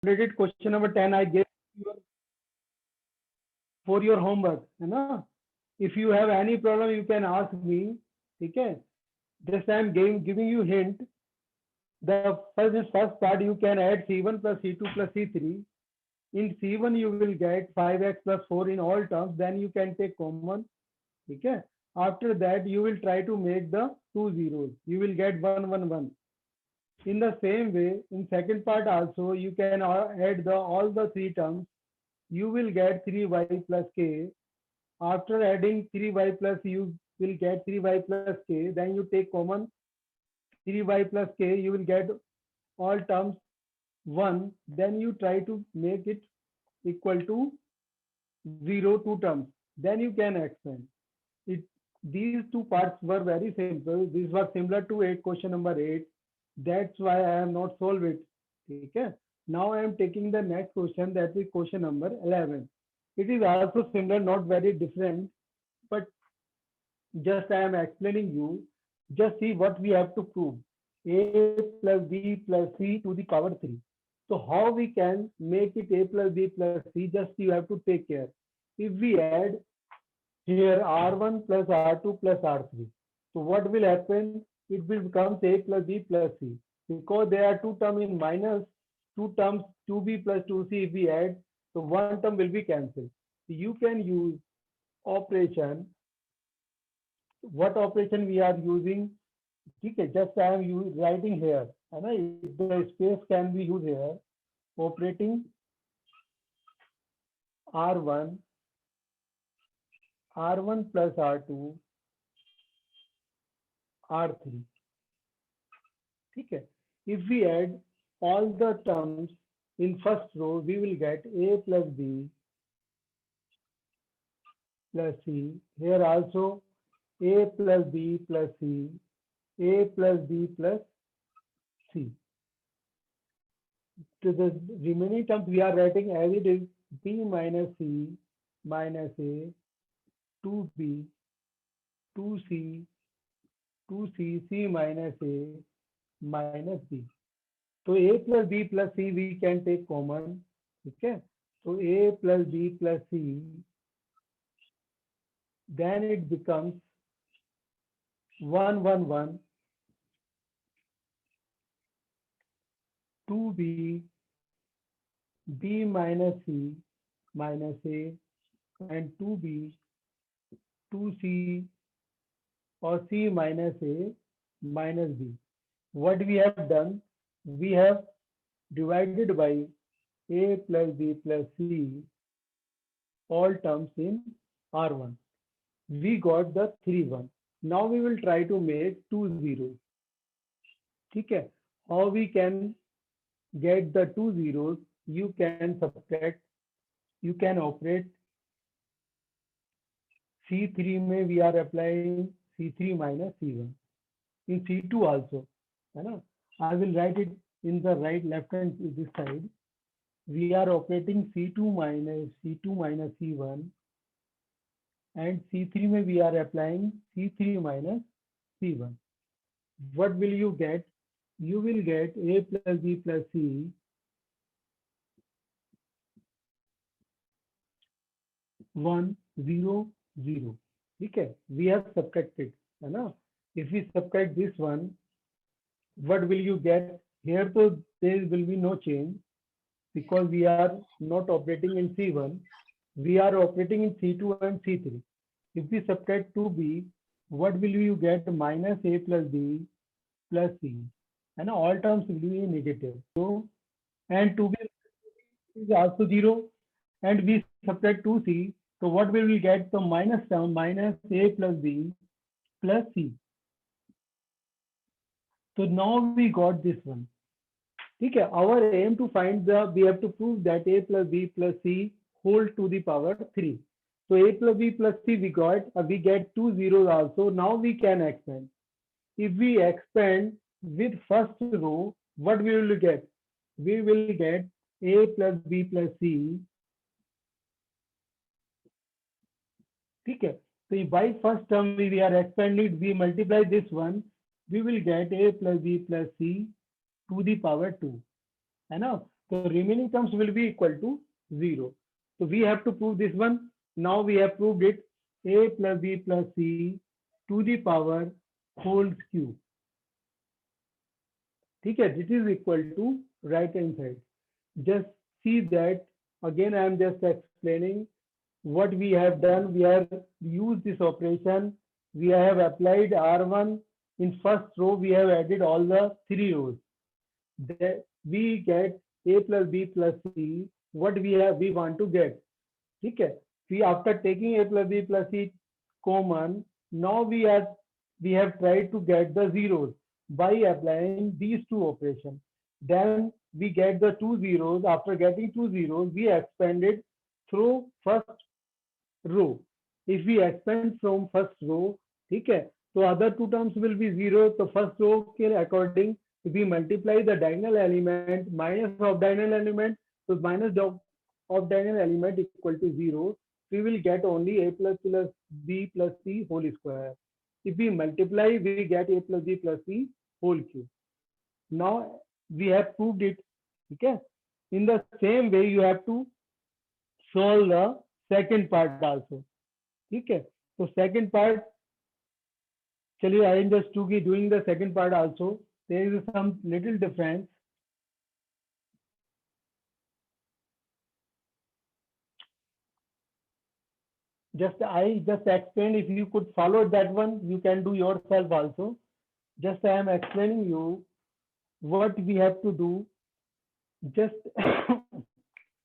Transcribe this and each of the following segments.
Related question number 10 I gave you for your homework, है ना? If you have any problem, you can ask me. ठीक है? Just I am giving you hint. The first part you can add C1 plus C2 plus C3. In C1 you will get 5x plus 4 in all terms. Then you can take common. ठीक है? After that you will try to make the two zeros. You will get 1 1 1. In the same way, in second part also you can add the all the three terms. You will get 3y plus k. After adding 3y plus, you will get 3y plus k. Then you take common 3y plus k. You will get all terms 1. Then you try to make it equal to 0 two terms. Then you can expand it. These two parts were very simple. This was similar to 8 question number 8. That's why I am not solved it. Okay. Now I am taking the next question, that is question number 11. It is also similar, not very different, but just I am explaining you. Just see what we have to prove. A plus B plus C to the power 3. So how we can make it A plus B plus C? Just you have to take care. If we add here R1 plus R2 plus R3, so what will happen? It will become A plus B plus C. Because there are two terms in minus, two terms 2B plus 2C if we add, so one term will be cancelled. You can use operation. What operation we are using? Okay, just I am writing here. The space can be used here. Operating R1, R1 plus R2, R3. Okay. If we add all the terms in first row, we will get A plus B plus C. Here also A plus B plus C, A plus B plus C. To the remaining terms we are writing as it is, B minus C minus A, 2B, 2C, 2C, C minus A minus B. So A plus B plus C we can take common. Okay. So A plus B plus C, then it becomes 1 1 1, 2B, B minus C minus A, and 2B, 2C, or C minus A minus B. What we have done? We have divided by A plus B plus C all terms in R1. We got the 3 1. Now we will try to make two zeros. Okay. How we can get the two zeros? You can subtract, you can operate. C3 में we are applying C3 minus C1. In C2 also. I will write it in the left hand this side. We are operating C2 minus C1, and C3 में we are applying C3 minus C1. What will you get? You will get A plus B plus C 1 0 0. Okay, we have subtracted. If we subtract this one, what will you get? Here so there will be no change because we are not operating in C1. We are operating in C2 and C3. If we subtract 2B, what will you get? Minus A plus B plus C. And all terms will be negative. So, and 2B is also 0. And we subtract 2C. So what will we get? The minus term, minus A plus B plus C. So now we got this one. Okay, our aim to find we have to prove that A plus B plus C whole to the power 3. So A plus B plus C we got, we get two zeros also. Now we can expand. If we expand with first row, what we will get? We will get A plus B plus C. Okay, so by first term we are expanding, we multiply this one, we will get A plus B plus C to the power 2. The remaining terms will be equal to 0. So we have to prove this one. Now we have proved it. A plus B plus C to the power whole cube. Okay, this is equal to right hand side. Just see that again. I am just explaining what we have done. We have used this operation. We have applied R1 in first row. We have added all the three rows. That we get A plus B plus C. What we want to get. Okay. We after taking A plus B plus C common, now we have tried to get the zeros by applying these two operations. Then we get the two zeros. After getting two zeros, we expanded through first row. If we expand from first row, okay, so other two terms will be zero. So first row के according, if we multiply the diagonal element minus of diagonal element, so minus of diagonal element equal to 0, we will get only A plus B plus C whole square. If we multiply, we get A plus B plus C whole cube. Now we have proved it. Okay. In the same way, you have to solve the second part also. Okay. So second part, chaliye, I am just doing the second part also. There is some little difference. I just explained. If you could follow that one, you can do yourself also. Just I am explaining you what we have to do. Just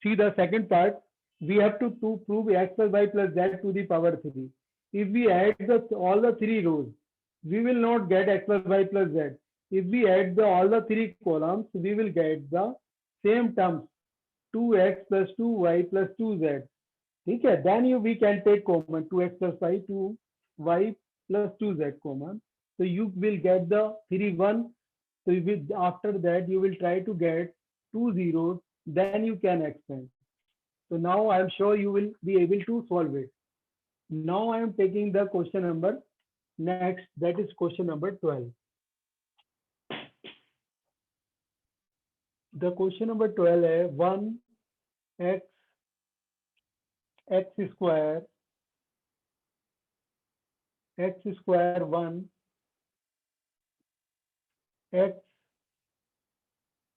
see the second part. We have to prove x plus y plus z to the power 3. If we add all the three rows, we will not get x plus y plus z. If we add all the three columns, we will get the same terms, 2x plus 2y plus 2z. Okay, then we can take common 2x plus 5, 2y plus 2z common. So you will get the 3 1. So after that you will try to get 2 zeros. Then you can expand. So now I am sure you will be able to solve it. Now I am taking the question number next. That is question number 12. The question number 12 is 1x square 1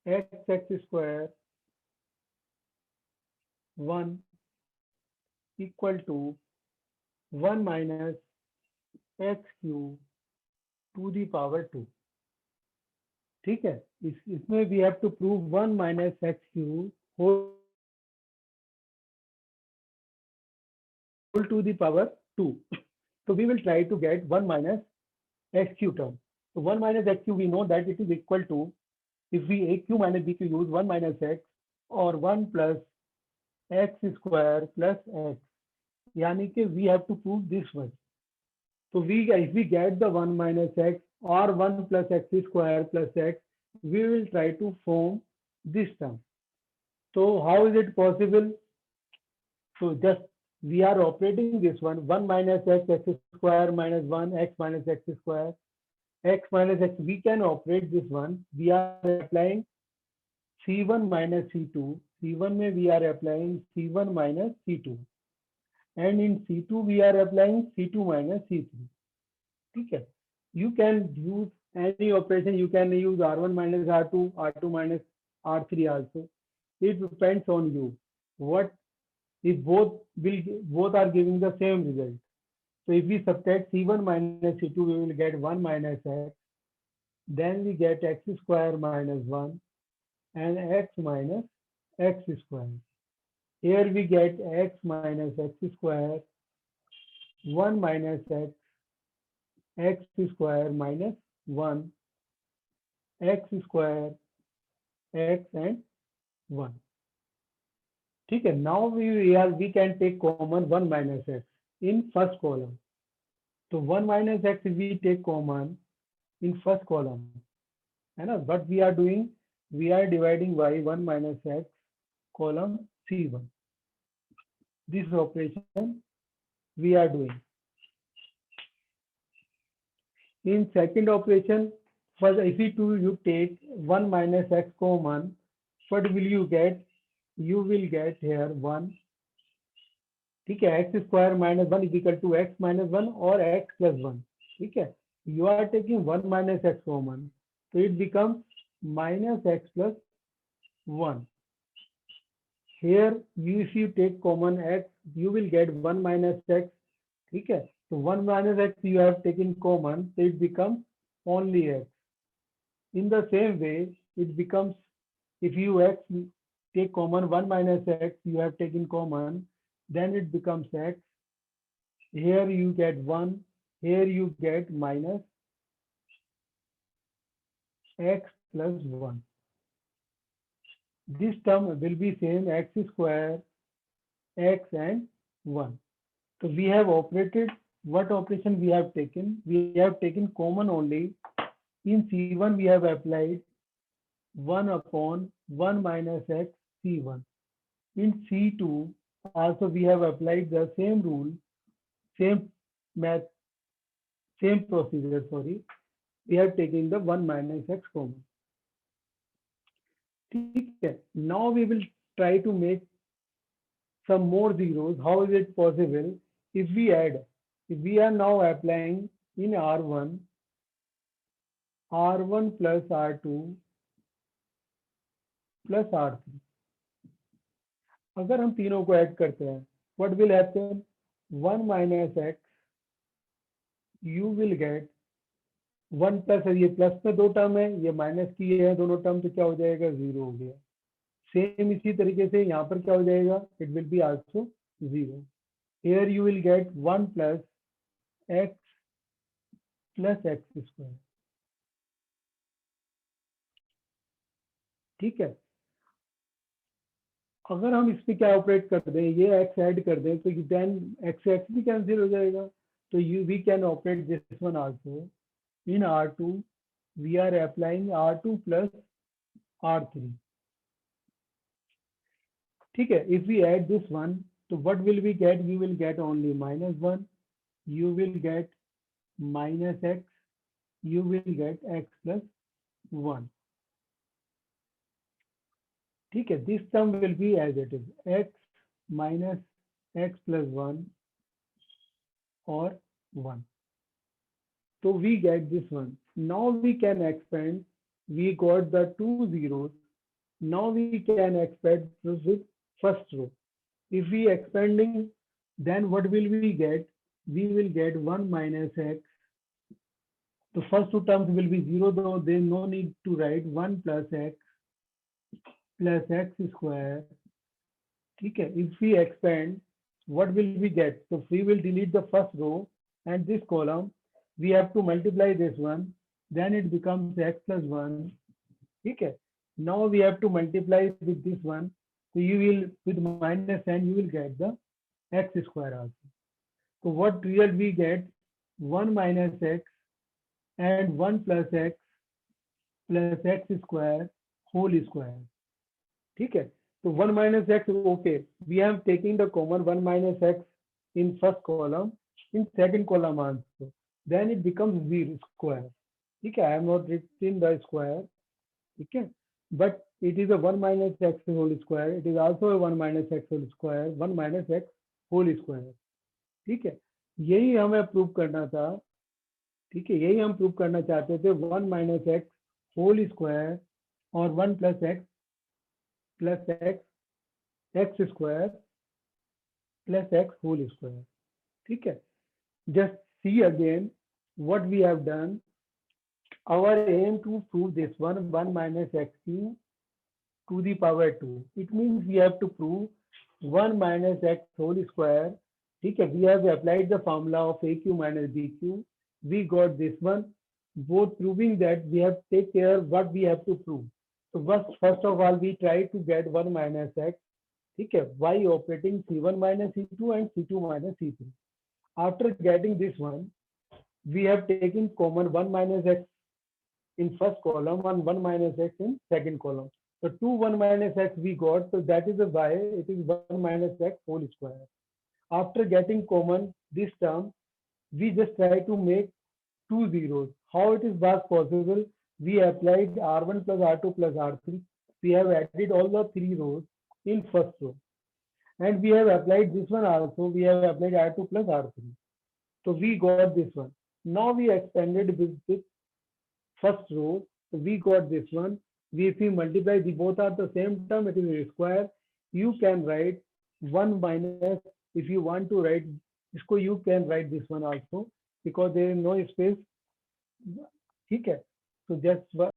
x square 1 equal to 1 minus x cube to the power 2. ठीक है, इसमें we have to prove 1 minus x cube whole to the power 2. So we will try to get 1 minus x cube term. So 1 minus x cube, we know that it is equal to, if we a cube minus b cube use 1 minus x or 1 plus x square plus x. Yani कि we have to prove this one. So if we get the 1 minus x or 1 plus x square plus x, we will try to form this term. So how is it possible? So just we are operating this one, 1 minus x square minus 1 x minus x square, x minus x, we can operate this one. We are applying C1 minus C2. C1 में we are applying C1 minus C2. And in C2 we are applying C2 minus C3. Okay. You can use any operation. You can use R1 minus R2, R2 minus R3 also. It depends on you. What if both are giving the same result? So if we subtract C1 minus C2, we will get 1 minus x. Then we get x square minus 1 and x minus x square. Here we get x minus x square, 1 minus x square minus 1, x square, x and 1. Okay, now we can take common 1 minus x in first column. So 1 minus x we take common in first column. And what we are doing, we are dividing by 1 minus x column C1. This operation we are doing. In second operation, first if you take 1 minus x common, what will you get? You will get here 1. ठीक है, x square minus 1 is equal to x minus 1 or x plus 1. ठीक है, you are taking 1 minus x common, so it becomes minus x plus 1. Here you, if you take common x, you will get 1 minus x. ठीक है, so 1 minus x you have taken common, so it becomes only x. In the same way, it becomes, if you x take common 1 minus x, you have taken common, then it becomes x. Here you get 1, here you get minus x plus 1. This term will be same, x square, x and 1. So we have operated, what operation we have taken? We have taken common only. In C1 we have applied 1 upon 1 minus x C1. In C2 also we have applied the same rule, same math, same procedure, sorry. We have taken the 1 minus x common. Okay. Now we will try to make some more zeros. How is it possible? If we add, if we are now applying in R1 plus R2 plus R3. अगर हम तीनों को add करते हैं, what will happen? 1 minus x, you will get 1 plus, ये plus में दो term है, ये माइनस की है दोनों टर्म, तो क्या हो जाएगा? 0 हो गया. सेम इसी तरीके से यहाँ पर क्या हो जाएगा? It will be also 0. Here you will get 1 plus x square. ठीक है, अगर हम इस पे क्या ऑपरेट कर दें, ये x ऐड कर दें, तो देन x से x भी कैंसिल हो जाएगा. तो we can operate this one also. In R2 we are applying R2 plus R3. ठीक है, if we add this one, तो what will we get? You will get only -1, you will get minus x, you will get x plus 1. ठीक है, this term will be as it is, x minus x plus 1 or 1. So we get this one. Now we can expand. We got the 2 zeros. Now we can expand with first row. If we expanding, then what will we get? We will get 1 minus x. The first two terms will be 0, though there is no need to write 1 plus x square. Okay, if we expand, what will we get? So we will delete the first row and this column. We have to multiply this one. Then it becomes x plus 1. Okay, now we have to multiply with this one. So you will, with minus n, you will get the x square also. So what result we get? 1 minus x and 1 plus x square whole square. Okay, so 1 minus x, okay. We have taken the common 1 minus x in first column, in second column also. Then it becomes 0 square. Okay, I have not written the square. Okay, but it is a 1 minus x whole square. It is also a 1 minus x whole square, 1 minus x whole square. ठीक है, यही हमें prove करना था. ठीक है, यही हम प्रूव करना चाहते थे. 1 माइनस एक्स होल स्क्वायर और 1 plus X square plus X whole square. ठीक है, just see again what we have done. Our aim to prove this one, 1 minus x cube to the power 2. It means we have to prove 1 minus x whole square. ठीक है, we have applied the formula of AQ minus BQ. We got this one. Both proving that we have take care what we have to prove. So first of all, we try to get 1 minus x. ठीक है, by operating C1 minus C2 and C2 minus C3. After getting this one, we have taken common 1 minus x in first column and 1 minus x in second column. So 2 1 minus x we got, so that is why it is 1 minus x whole square. After getting common this term, we just try to make 2 zeros. How it is was possible? We applied R1 plus R2 plus R3 we have added all the 3 rows in first row, and we have applied this one also. We have applied R2 plus R3. So we got this one. Now we expanded with first row. So we got this one. If we multiply, the both are the same term, it is a square. You can write 1 minus, if you want to write, you can write this one also, because there is no space. ठीक है, so just